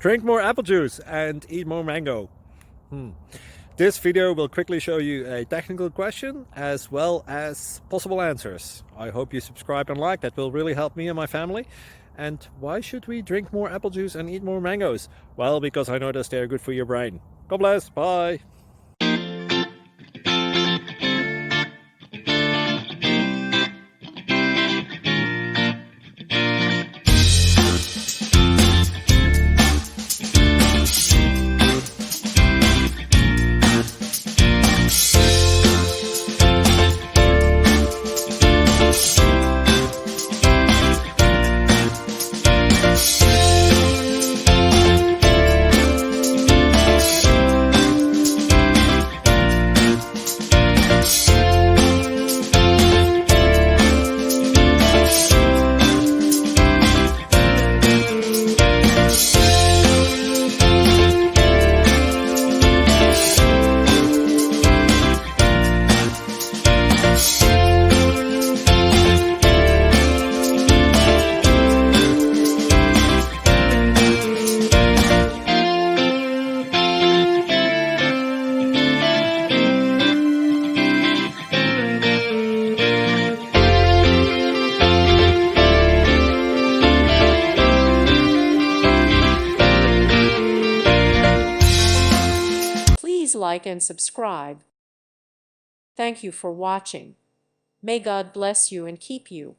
Drink more apple juice and eat more mango. This video will quickly show you a technical question as well as possible answers. I hope you subscribe and like, that will really help me and my family. And why should we drink more apple juice and eat more mangoes? Well, because I noticed they're good for your brain. God bless, bye! Please like and subscribe. Thank you for watching. May God bless you and keep you.